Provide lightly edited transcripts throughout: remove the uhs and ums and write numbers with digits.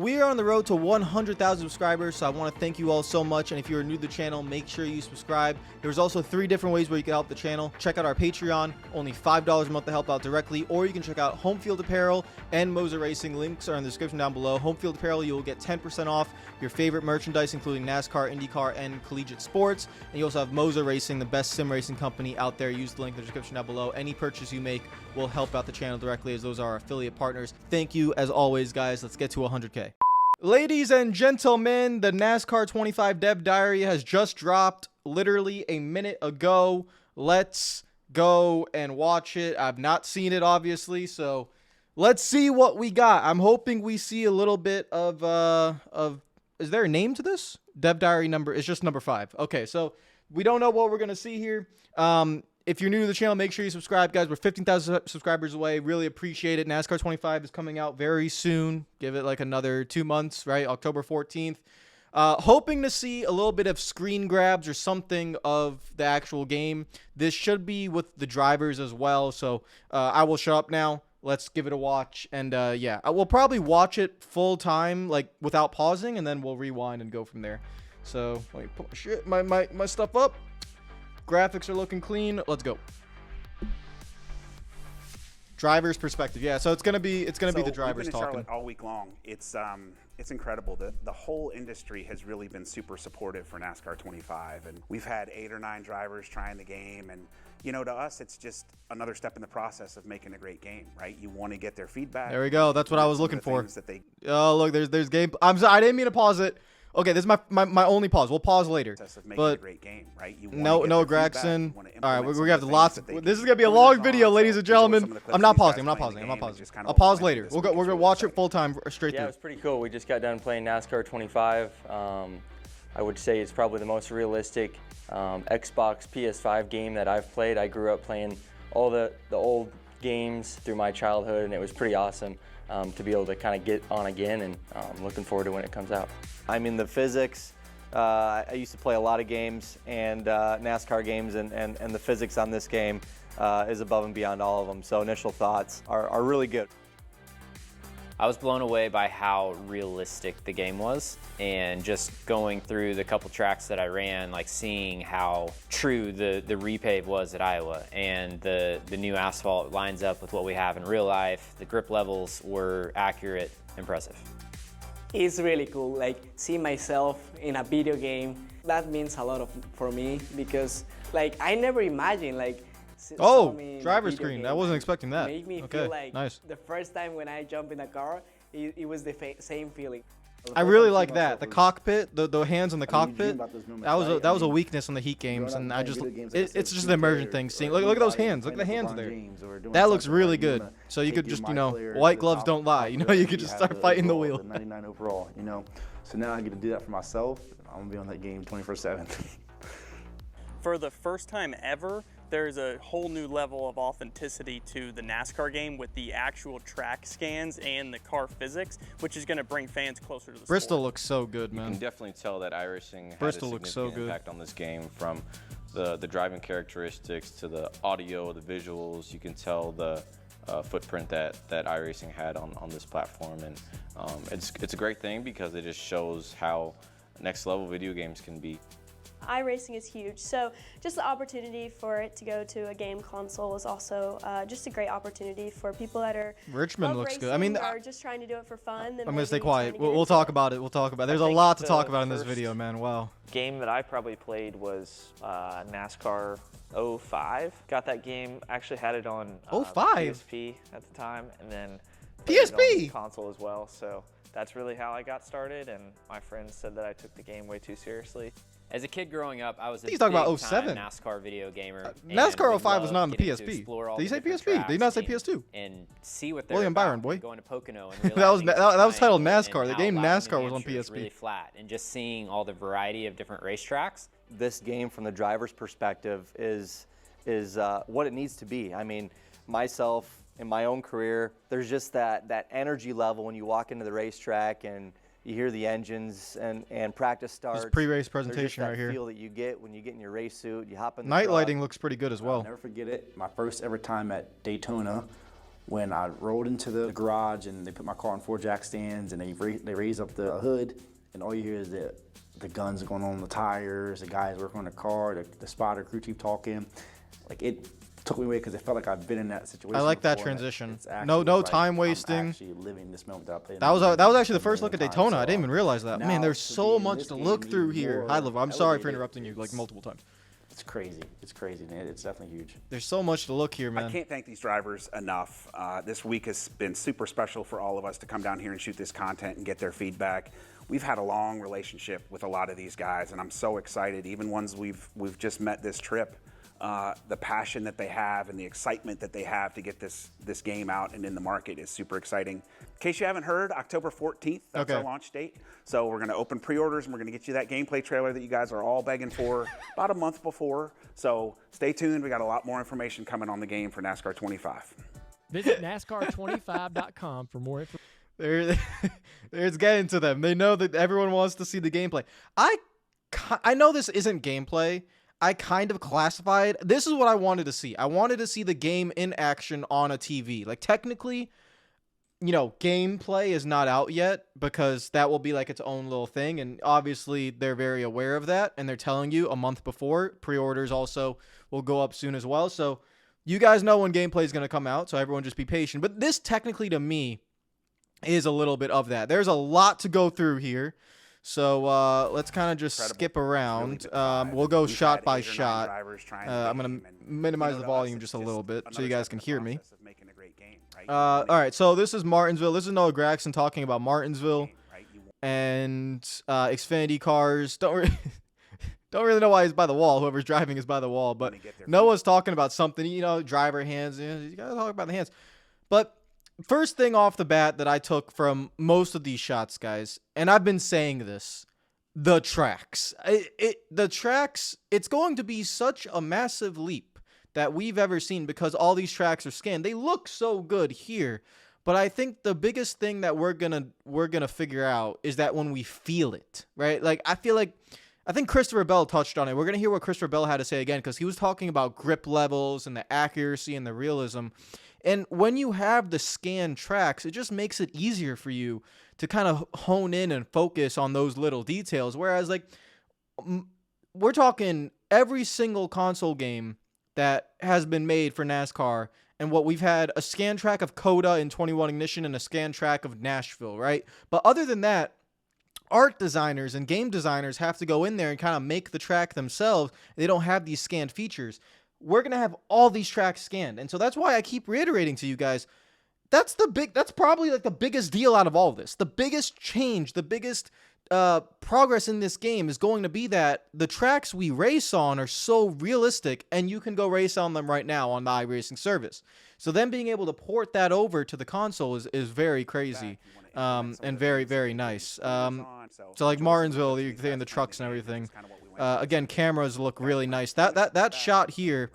We are on the road to 100,000 subscribers, so I want to thank you all so much. And if you're new to the channel, make sure you subscribe. There's also 3 different ways where you can help the channel. Check out our Patreon, only $5 a month to help out directly, or you can check out Home Field Apparel and Moser Racing. Links are in the description down below. Home Field Apparel, you will get 10% off your favorite merchandise, including NASCAR, IndyCar, and collegiate sports. And you also have Moser Racing, the best sim racing company out there. Use the link in the description down below. Any purchase you make will help out the channel directly, as those are our affiliate partners. Thank you, as always, guys. Let's get to 100K. Ladies and gentlemen, the NASCAR 25 Dev Diary has just dropped literally a minute ago. Let's go and watch it. I've not seen it, obviously, so let's see what we got. I'm hoping we see a little bit of is there a name to this? Dev Diary number, it's just number 5. Okay, so we don't know what we're going to see here. If you're new to the channel, make sure you subscribe, guys. We're 15,000 subscribers away. Really appreciate it. NASCAR 25 is coming out very soon. Give it like another 2 months, right? October 14th. Hoping to see a little bit of screen grabs or something of the actual game. This should be with the drivers as well. So I will shut up now. Let's give it a watch. And yeah, I will probably watch it full time, like without pausing, and then we'll rewind and go from there. So let me put my stuff up. Graphics are looking clean. Let's go. Driver's perspective. Yeah, so it's gonna be the drivers we've been in talking Charlotte all week long. It's incredible. The whole industry has really been super supportive for NASCAR 25, and we've had 8 or 9 drivers trying the game, and you know, to us, it's just another step in the process of making a great game, right? You want to get their feedback. There we go. That's what I was looking for. Oh, look, there's game. I'm sorry, I didn't mean to pause it. Okay, this is my only pause. We'll pause later. But a great game, right? No Gregson. All right, we're gonna have lots. This is gonna be a long video, ladies and gentlemen. I'm not pausing. I'll pause later. We're gonna watch it full time straight through. Yeah, it was pretty cool. We just got done playing NASCAR 25. I would say it's probably the most realistic Xbox PS5 game that I've played. I grew up playing all the old games through my childhood, and it was pretty awesome to be able to kind of get on again, and looking forward to when it comes out. I mean, the physics, I used to play a lot of games, and NASCAR games, and the physics on this game is above and beyond all of them. So initial thoughts are really good. I was blown away by how realistic the game was, and just going through the couple tracks that I ran, like seeing how true the repave was at Iowa, and the new asphalt lines up with what we have in real life. The grip levels were accurate, impressive. It's really cool, like seeing myself in a video game. That means a lot for me, because like I never imagined like. Oh, driver screen. I wasn't expecting that. Make me feel like the first time when I jump in a car, it was the same feeling. I really like that. The cockpit, the hands on the cockpit. That was a weakness in the Heat games, and it's just an immersion thing. Seeing look at those hands. Look at the hands there. That looks really good. So you could just, you know, white gloves don't lie. You know, you could just start fighting the wheel. 99 overall, you know. So now I get to do that for myself. I'm gonna be on that game 24/7. For the first time ever, there's a whole new level of authenticity to the NASCAR game with the actual track scans and the car physics, which is going to bring fans closer to the Bristol sport. Looks so good, man. You can definitely tell that iRacing had Bristol a looks significant so good. impact on this game, from the driving characteristics to the audio, the visuals. You can tell the footprint that iRacing had on this platform, and it's a great thing because it just shows how next level video games can be. iRacing is huge, so just the opportunity for it to go to a game console is also just a great opportunity for people that are Richmond looks good. I mean, are just trying to do it for fun. I'm gonna stay quiet. We'll talk about it. We'll talk about it. There's a lot to talk about in this video, man. Wow. Game that I probably played was NASCAR 05. Got that game. Actually had it on 05 PSP at the time, and then PSP console as well. So that's really how I got started. And my friends said that I took the game way too seriously. As a kid growing up, I was a big talking about 07. NASCAR video gamer. NASCAR 05 was not on the PSP. Did you say PSP? Did you not say PS2? And see what they're William Byron, boy. Going to Pocono and that was titled NASCAR. The game NASCAR was on PSP. Really flat, and just seeing all the variety of different racetracks. This game, from the driver's perspective, is what it needs to be. I mean, myself in my own career, there's just that energy level when you walk into the racetrack and you hear the engines and practice starts. This pre-race presentation right here. That feel that you get when you get in your race suit, you hop in the night truck. lighting looks pretty good as well. I'll never forget it. My first ever time at Daytona, when I rolled into the garage and they put my car on 4 jack stands and they raise up the hood, and all you hear is the guns going on the tires, the guys working on the car, the spotter, crew chief talking. Like, it took me away because it felt like I've been in that situation. I like that before, transition. it's actually No like time I'm wasting. actually living this moment that I played. That was actually the first look at million Daytona. times, I didn't even realize that. now Man, there's to so be in much this to game look through even here. more High level. I'm sorry for elevated. interrupting you like multiple times. It's crazy. It's crazy, man. It's definitely huge. There's so much to look here, man. I can't thank these drivers enough. This week has been super special for all of us to come down here and shoot this content and get their feedback. We've had a long relationship with a lot of these guys, and I'm so excited. Even ones we've just met this trip, the passion that they have and the excitement that they have to get this game out and in the market is super exciting. In case you haven't heard, October 14th, that's our launch date. So we're going to open pre-orders, and we're going to get you that gameplay trailer that you guys are all begging for about a month before. So stay tuned. We got a lot more information coming on the game for NASCAR 25. Visit NASCAR25.com for more information. It's getting to them. They know that everyone wants to see the gameplay. I know this isn't gameplay. I kind of classified. This is what I wanted to see. I wanted to see the game in action on a TV. Like, technically, you know, gameplay is not out yet because that will be like its own little thing. And obviously they're very aware of that, and they're telling you a month before. Pre-orders also will go up soon as well. So you guys know when gameplay is going to come out. So everyone just be patient. But this technically to me is a little bit of that. There's a lot to go through here. So let's kind of just skip around. We'll go shot by shot. I'm going to minimize the volume just a little bit so you guys can hear me. All right, so this is Martinsville. This is Noah Gregson talking about Martinsville and Xfinity cars. Don't really know why he's by the wall. Whoever's driving is by the wall. But Noah's talking about something, you know, driver hands. You got to talk about the hands. But first thing off the bat that I took from most of these shots, guys, and I've been saying this, the tracks. The tracks, it's going to be such a massive leap that we've ever seen because all these tracks are scanned. They look so good here, but I think the biggest thing that we're gonna figure out is that when we feel it, right? Like, I think Christopher Bell touched on it. We're gonna hear what Christopher Bell had to say again because he was talking about grip levels and the accuracy and the realism. And when you have the scanned tracks, it just makes it easier for you to kind of hone in and focus on those little details. Whereas, like, we're talking every single console game that has been made for NASCAR, and what we've had a scan track of Coda in 21 Ignition and a scan track of Nashville, right? But other than that, art designers and game designers have to go in there and kind of make the track themselves. They don't have these scanned features. We're going to have all these tracks scanned. And so that's why I keep reiterating to you guys, that's probably like the biggest deal out of all of this. The biggest change, the biggest progress in this game is going to be that the tracks we race on are so realistic, and you can go race on them right now on the iRacing service. So then being able to port that over to the console is very crazy and very, very nice. So like Martinsville, you're in the trucks and everything. Again, cameras look really nice. That shot here,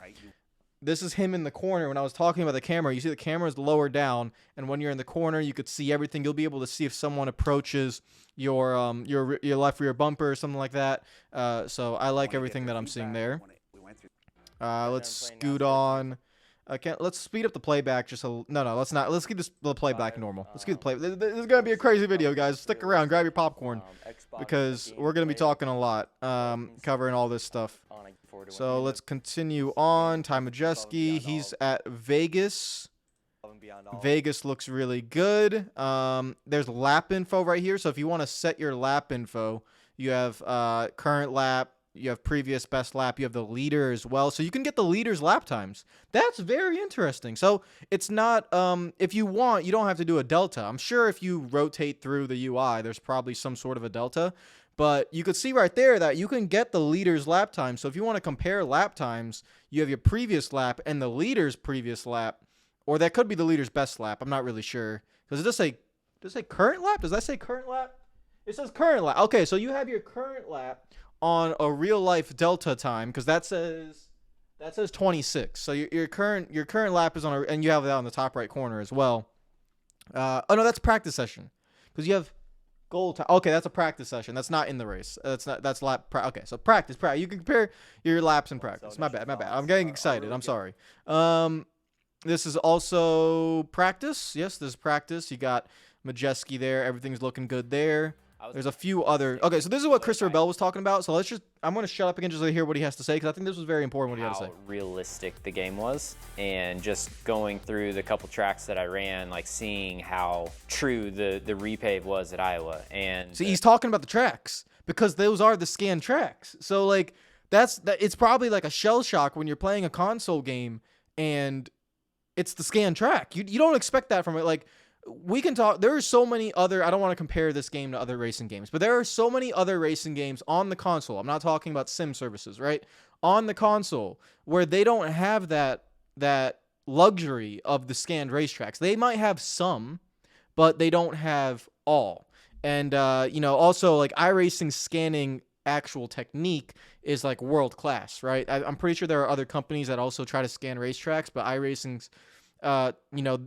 this is him in the corner. When I was talking about the camera, you see the camera is lower down, and when you're in the corner, you could see everything. You'll be able to see if someone approaches your left rear bumper or something like that. So I like everything that I'm seeing there. Let's scoot on. Let's speed up the playback just a no, let's not. Let's keep the playback normal. Let's keep the play. This is gonna be a crazy video, guys. Stick around, grab your popcorn, because we're gonna be talking a lot, covering all this stuff. So let's continue on. Ty Majeski, he's at Vegas. Vegas looks really good. There's lap info right here. So if you want to set your lap info, you have current lap. You have previous best lap. You have the leader as well. So you can get the leader's lap times. That's very interesting. So it's not, if you want, you don't have to do a delta. I'm sure if you rotate through the UI, there's probably some sort of a delta. But you could see right there that you can get the leader's lap time. So if you want to compare lap times, you have your previous lap and the leader's previous lap. Or that could be the leader's best lap. I'm not really sure. Does it say current lap? Does that say current lap? It says current lap. Okay, so you have your current lap on a real life delta time, because that says 26. So your current lap is on and you have that on the top right corner as well. Oh no, that's practice session, because you have goal time. Okay, that's a practice session. That's not in the race. That's lap. Okay, so practice. You can compare your laps in practice. My bad. I'm getting excited. I'm sorry. This is also practice. Yes, this is practice. You got Majeski there. Everything's looking good there. There's a few other. Okay, so this is what Christopher Bell was talking about. So let's just. I'm going to shut up again just to hear what he has to say because I think this was very important what he had to say. How realistic the game was, and just going through the couple tracks that I ran, like seeing how true the repave was at Iowa. And see, he's talking about the tracks because those are the scan tracks. So like it's probably like a shell shock when you're playing a console game and it's the scan track. You don't expect that from it. Like we can talk. There are so many other. I don't want to compare this game to other racing games, but there are so many other racing games on the console. I'm not talking about sim services, right? On the console where they don't have that luxury of the scanned racetracks. They might have some, but they don't have all. And also like iRacing scanning actual technique is like world class, right? I'm pretty sure there are other companies that also try to scan racetracks, but iRacing's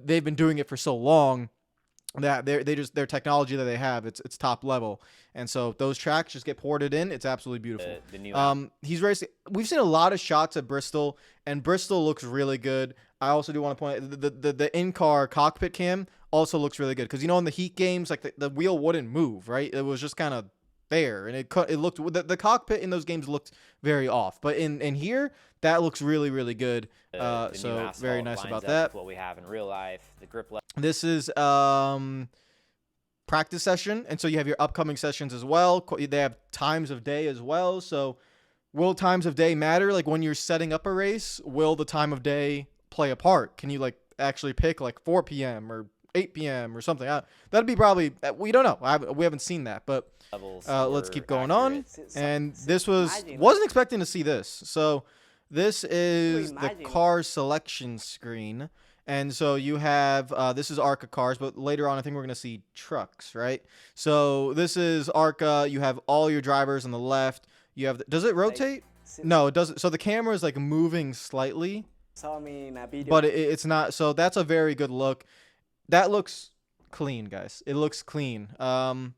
they've been doing it for so long that their technology that they have, it's top level. And so those tracks just get ported in. It's absolutely beautiful. The new he's racing. We've seen a lot of shots at Bristol, and Bristol looks really good. I also do want to point out the in-car cockpit cam also looks really good because in the Heat games, like the wheel wouldn't move, right? It was just kind of there, and it looked the cockpit in those games looked very off, but in here that looks really, really good. the So new asphalt very nice lines about up that. with what we have in real life, the grip level. This is practice session, and so you have your upcoming sessions as well. They have times of day as well. So will times of day matter? Like when you're setting up a race, will the time of day play a part? Can you like actually pick like 4 p.m. or 8 p.m. or something? That'd be probably, we don't know. We haven't seen that, but let's keep going on. And this wasn't expecting to see this. So this is the car selection screen. And so you have, this is ARCA cars, but later on I think we're going to see trucks, right? So this is ARCA. You have all your drivers on the left. You have, does it rotate? No, it doesn't. So the camera is like moving slightly, Saw me in a video. but it's not. So that's a very good look. That looks clean, guys. It looks clean.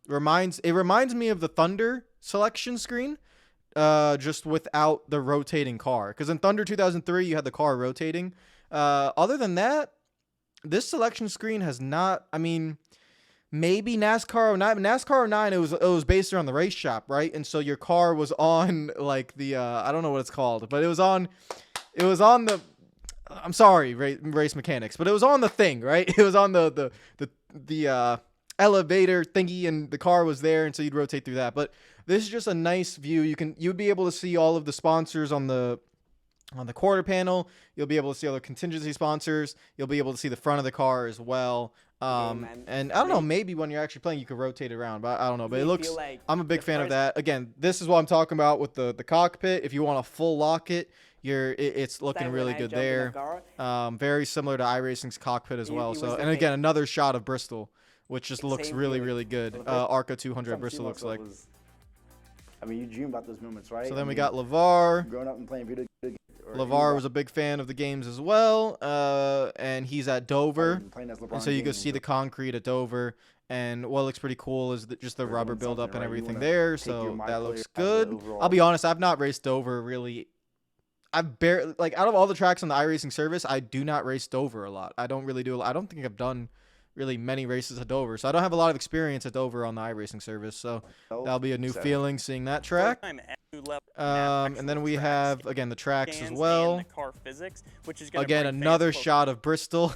Reminds me of the Thunder selection screen, just without the rotating car. Because in Thunder 2003, you had the car rotating. Other than that, this selection screen has not. I mean, maybe NASCAR 09. NASCAR 09, it was based around the race shop, right? And so your car was on like the I don't know what it's called, but it was on the. I'm sorry, race mechanics, but it was on the thing, right? It was on the elevator thingy, and the car was there, and so you'd rotate through that. But this is just a nice view. You'd be able to see all of the sponsors on the quarter panel. You'll be able to see all the contingency sponsors. You'll be able to see the front of the car as well. And I don't know, maybe when you're actually playing, you could rotate it around, but I don't know. But it looks, I'm a big fan of that. Again, this is what I'm talking about with the cockpit. If you want to full lock it, it's looking really good there. Very similar to iRacing's cockpit as well. So, and again, another shot of Bristol, which just looks really, really good. ARCA 200 Bristol looks like. I mean, you dream about those moments, right? So then we got LeVar. Growing up and playing video games. LeVar was a big fan of the games as well, and he's at Dover. And so you can see the concrete at Dover. And what looks pretty cool is just the rubber buildup and everything there. So that looks good. I'll be honest, I've not raced Dover really. I've barely, like, out of all the tracks on the iRacing service, I do not race Dover a lot. I don't really do. I don't think I've done really many races at Dover, so I don't have a lot of experience at Dover on the iRacing service. So that'll be a new feeling seeing that track. And then we have again the tracks as well. Again, another shot of Bristol.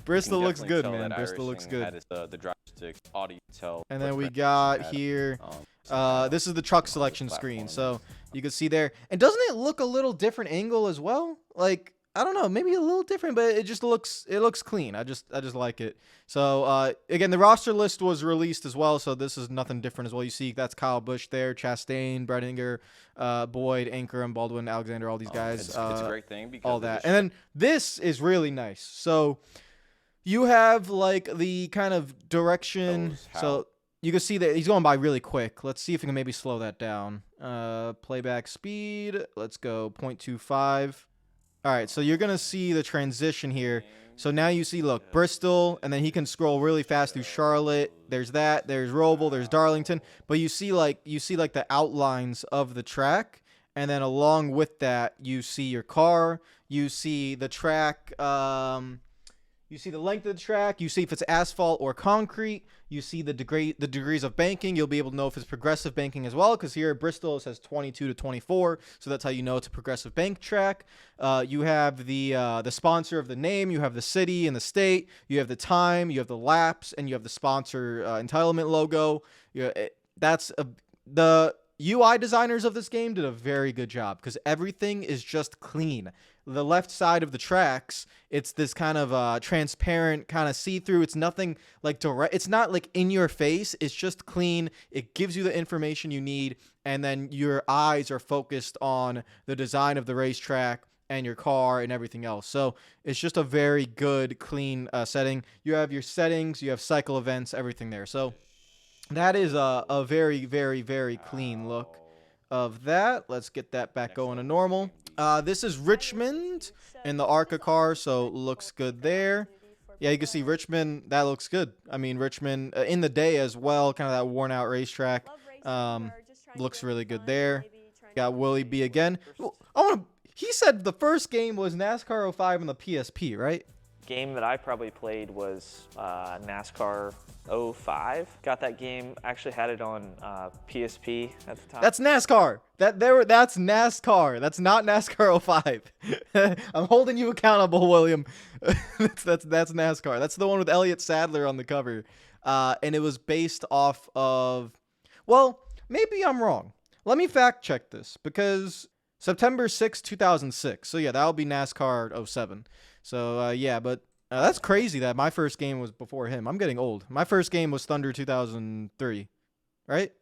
Bristol looks good, man. Bristol looks good. The driver stick, audio tell. And then we got here. This is the truck selection screen, so you can see there. And doesn't it look a little different angle as well? Like, I don't know, maybe a little different, but it just looks clean. I just like it. So again, the roster list was released as well, so this is nothing different as well. You see that's Kyle Busch there, Chastain, Bredinger, Boyd, Anchor, and Baldwin, Alexander, all these guys. It's a great thing because all that. And then this is really nice. So you have like the kind of direction. So you can see that he's going by really quick. Let's see if we can maybe slow that down. Playback speed. Let's go 0.25. All right, so you're going to see the transition here. So now you see, look, Bristol, and then he can scroll really fast through Charlotte. There's that. There's Roval. There's Darlington. But you see like the outlines of the track, And then along with that, you see your car, you see the track, you see the length of the track, you see if it's asphalt or concrete, you see the degrees of banking. You'll be able to know if it's progressive banking as well, because here at Bristol it says 22 to 24, so that's how you know it's a progressive bank track. You have the sponsor of the name, you have the city and the state, you have the time, you have the laps, and you have the sponsor entitlement logo. The UI designers of this game did a very good job because everything is just clean. The left side of the tracks, it's this kind of transparent, kind of see-through. It's nothing like direct. It's not like in your face. It's just clean. It gives you the information you need, and then your eyes are focused on the design of the racetrack and your car and everything else. So it's just a very good, clean setting. You have your settings, you have cycle events, everything there. So that is a very, very, very clean look of that. Let's get that back going to normal. This is Richmond in the ARCA car, so looks good there. Yeah, you can see Richmond. That looks good. I mean, Richmond in the day as well, kind of that worn out racetrack. Looks really good there. Got Willie B again. He said the first game was NASCAR 05 on the PSP, right? Game that I probably played was NASCAR 05. Got that game, actually had it on PSP at the time. That's NASCAR. That's NASCAR. That's not NASCAR 05. I'm holding you accountable, William. that's NASCAR. That's the one with Elliott Sadler on the cover. And it was based off of, well, maybe I'm wrong. Let me fact check this, because September 6, 2006. So yeah, that'll be NASCAR 07. So yeah, but that's crazy that my first game was before him. I'm getting old. My first game was Thunder 2003, right?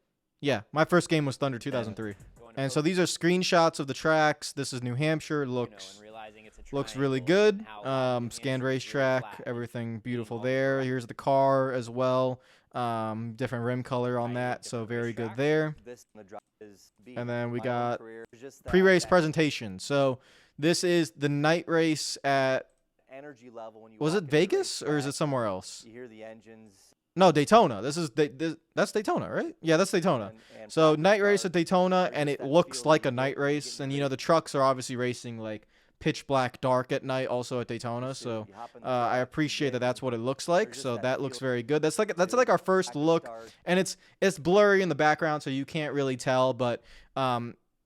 Yeah, my first game was Thunder 2003. And so these are screenshots of the tracks. This is New Hampshire. Looks really good. Scanned racetrack, everything beautiful there. Here's the car as well. Different rim color on that, so very good there. And then we got pre-race presentation. So this is the night race at, energy level when you was it Vegas or is it somewhere else? You hear the engines. No, Daytona. That's Daytona, right? Yeah, that's Daytona. So night race at Daytona, and it looks like a night race. And you know the trucks are obviously racing like pitch black dark at night, also at Daytona. So I appreciate that. That's what it looks like. So that looks very good. That's like our first look, and it's blurry in the background, so you can't really tell. But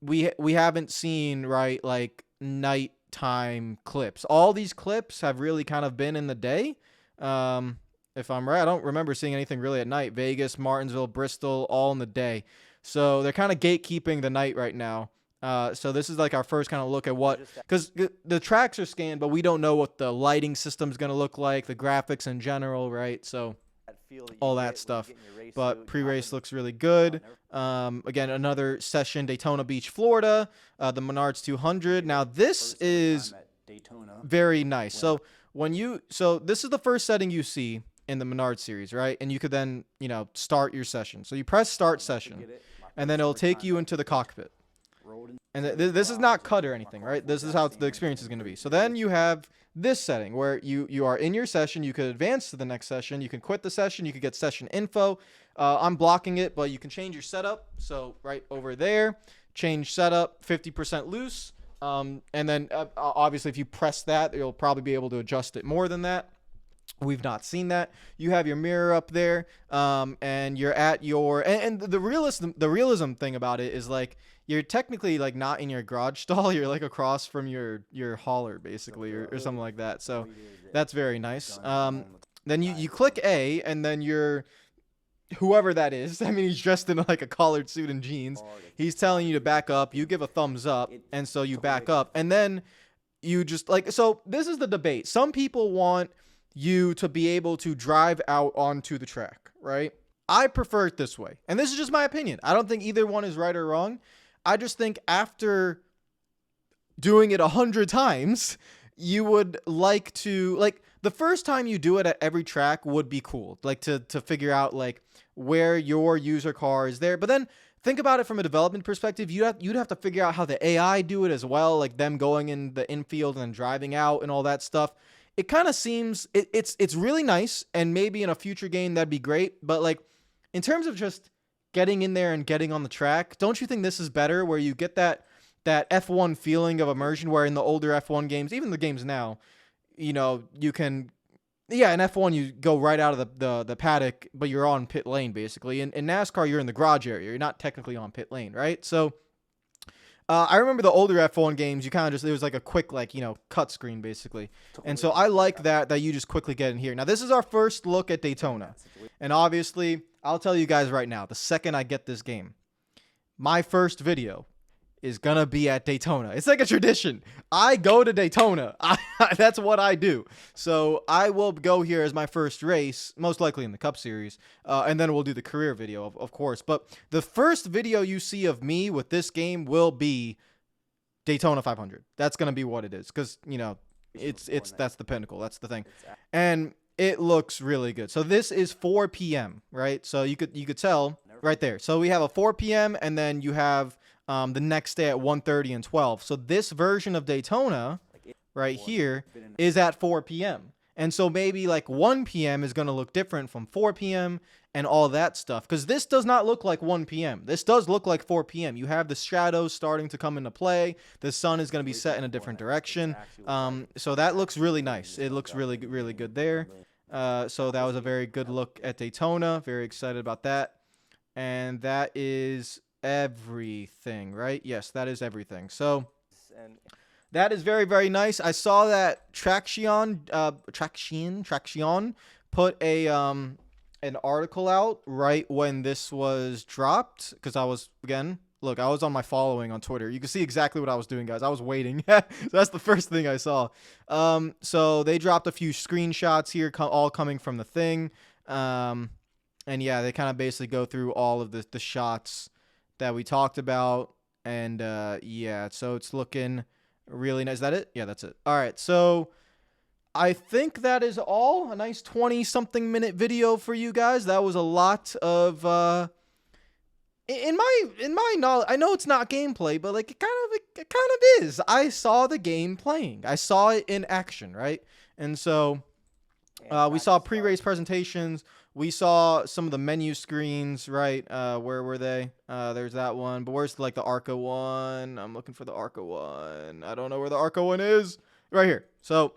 we haven't seen like nighttime clips. All these clips have really kind of been in the day. If I'm right, I don't remember seeing anything really at night. Vegas, Martinsville, Bristol, all in the day. So they're kind of gatekeeping the night right now. So this is like our first kind of look at what, because the tracks are scanned, but we don't know what the lighting system is going to look like, the graphics in general, right? So all that stuff. But pre-race looks really good. Again, another session, Daytona Beach, Florida, the Menards 200. Now this is very nice. So this is the first setting you see in the Menards series, right? And you could then, start your session. So you press start session, and then it'll take you into the cockpit. And this is not cut or anything, right? This is how the experience is going to be. So then you have this setting where you are in your session. You could advance to the next session. You can quit the session. You could get session info. I'm blocking it, but you can change your setup. So right over there, change setup, 50% loose. And then obviously if you press that, you'll probably be able to adjust it more than that. We've not seen that. You have your mirror up there, and you're at your and the realism thing about it is like you're technically like not in your garage stall. You're like across from your hauler basically, or something like that. So that's very nice. Then you click A, and then you're whoever that is. I mean, he's dressed in like a collared suit and jeans. He's telling you to back up. You give a thumbs up, and so you back up, and then you just like so. This is the debate. Some people want you to be able to drive out onto the track, right? I prefer it this way. And this is just my opinion. I don't think either one is right or wrong. I just think after doing it 100 times, you would like to, like, the first time you do it at every track would be cool, like to figure out like where your user car is there. But then think about it from a development perspective. You'd have to figure out how the AI do it as well, like them going in the infield and then driving out and all that stuff. It kind of seems it's really nice, and maybe in a future game that'd be great. But like in terms of just getting in there and getting on the track, don't you think this is better, where you get that that F1 feeling of immersion, where in the older F1 games, even the games now, you know, you can, yeah, in F1 you go right out of the paddock, but you're on pit lane basically. In NASCAR, you're in the garage area. You're not technically on pit lane, right? So I remember the older F1 games, you kind of just, it was like a quick, like, you know, cut screen basically. And so I like that you just quickly get in here. Now, this is our first look at Daytona. And obviously, I'll tell you guys right now, the second I get this game, my first video is gonna be at Daytona. It's like a tradition. I go to Daytona. That's what I do. So I will go here as my first race, most likely in the Cup Series, and then we'll do the career video, of course. But the first video you see of me with this game will be Daytona 500. That's gonna be what it is, because you know that's the pinnacle. That's the thing, and it looks really good. So this is 4 p.m. right? So you could tell right there. So we have a 4 p.m. and then you have the next day at 1:30 and 12. So this version of Daytona right here is at 4 p.m. And so maybe like 1 p.m. is going to look different from 4 p.m. and all that stuff. Because this does not look like 1 p.m. This does look like 4 p.m. You have the shadows starting to come into play. The sun is going to be set in a different direction. So that looks really nice. It looks really, really good there. So that was a very good look at Daytona. Very excited about that. And that is everything, right? Yes, that is everything. So that is very, very nice. I saw that Traction put a an article out right when this was dropped, because I was, again, look, I was on my following on Twitter. You can see exactly what I was doing, guys. I was waiting. So that's the first thing I saw. So they dropped a few screenshots here, all coming from the thing. And yeah, they kind of basically go through all of the shots that we talked about. And yeah, so it's looking really nice. Is that it? Yeah, that's it. All right, so I think that is all. A nice 20-something minute video for you guys. That was a lot of in my knowledge. I know it's not gameplay, but like it kind of is. I saw the game playing. I saw it in action, right? And so we saw pre-race presentations. We saw some of the menu screens, right? Where were they? There's that one. But where's like the ARCA one? I'm looking for the ARCA one. I don't know where the ARCA one is. Right here. So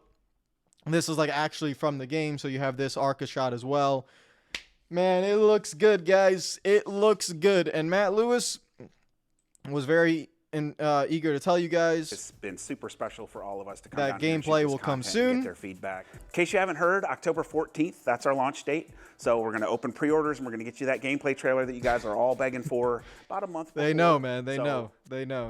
this is like actually from the game. So you have this ARCA shot as well. Man, it looks good, guys. It looks good. And Matt Lewis was very eager to tell you guys. It's been super special for all of us to come that down here and gameplay shoot this will come content and soon. get their feedback. In case you haven't heard, October 14th, that's our launch date. So we're going to open pre-orders and we're going to get you that gameplay trailer that you guys are all begging for about a month before. They know, man. They know.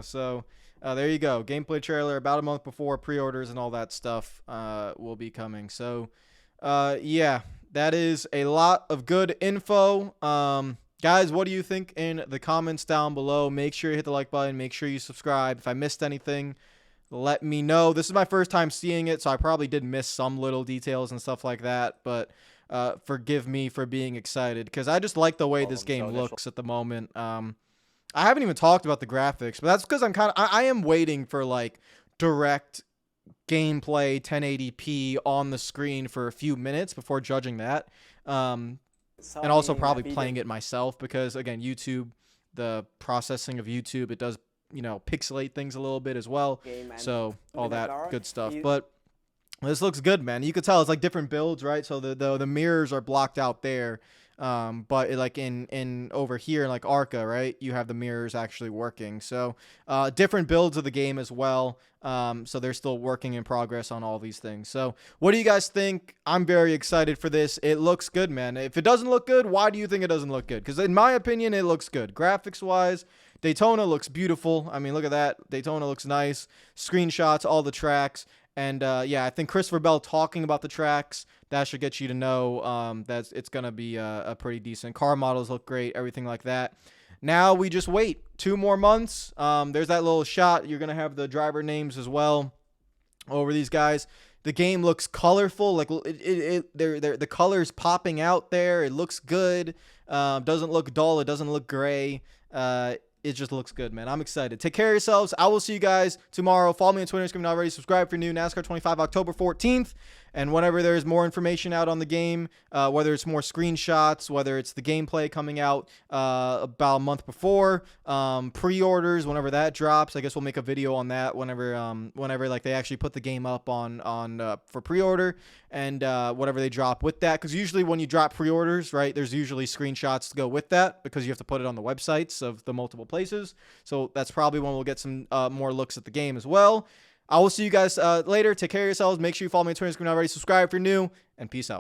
So there you go. Gameplay trailer about a month before. Pre-orders and all that stuff will be coming. So yeah, that is a lot of good info. Guys, what do you think in the comments down below? Make sure you hit the like button. Make sure you subscribe. If I missed anything, let me know. This is my first time seeing it, so I probably did miss some little details and stuff like that. But forgive me for being excited, because I just like the way this game looks at the moment. I haven't even talked about the graphics, but that's because I am waiting for like direct gameplay 1080p on the screen for a few minutes before judging that. And also probably playing it myself, because again, YouTube, the processing of YouTube, it does, you know, pixelate things a little bit as well. So all that good stuff. But this looks good, man. You could tell it's like different builds, right? So the mirrors are blocked out there. But like in over here, like ARCA, right, you have the mirrors actually working. So different builds of the game as well. So they're still working in progress on all these things. So what do you guys think? I'm very excited for this. It looks good, man. If it doesn't look good, why do you think it doesn't look good? Because in my opinion, it looks good. Graphics wise, Daytona looks beautiful. I mean, look at that. Daytona looks nice. Screenshots, all the tracks. And yeah, I think Christopher Bell talking about the tracks, that should get you to know that it's going to be a pretty decent. Car models look great, everything like that. Now we just wait 2 more months. There's that little shot. You're going to have the driver names as well over these guys. The game looks colorful. Like the colors popping out there. It looks good. Doesn't look dull. It doesn't look gray. it just looks good, man. I'm excited. Take care of yourselves. I will see you guys tomorrow. Follow me on Twitter, Instagram, already. Subscribe for new NASCAR 25 October 14th. And whenever there's more information out on the game, whether it's more screenshots, whether it's the gameplay coming out about a month before, pre-orders, whenever that drops, I guess we'll make a video on that whenever like they actually put the game up on for pre-order, and whatever they drop with that. Because usually when you drop pre-orders, right, there's usually screenshots to go with that because you have to put it on the websites of the multiple places. So that's probably when we'll get some more looks at the game as well. I will see you guys later. Take care of yourselves. Make sure you follow me on Twitter, Instagram, already. Subscribe if you're new, and peace out.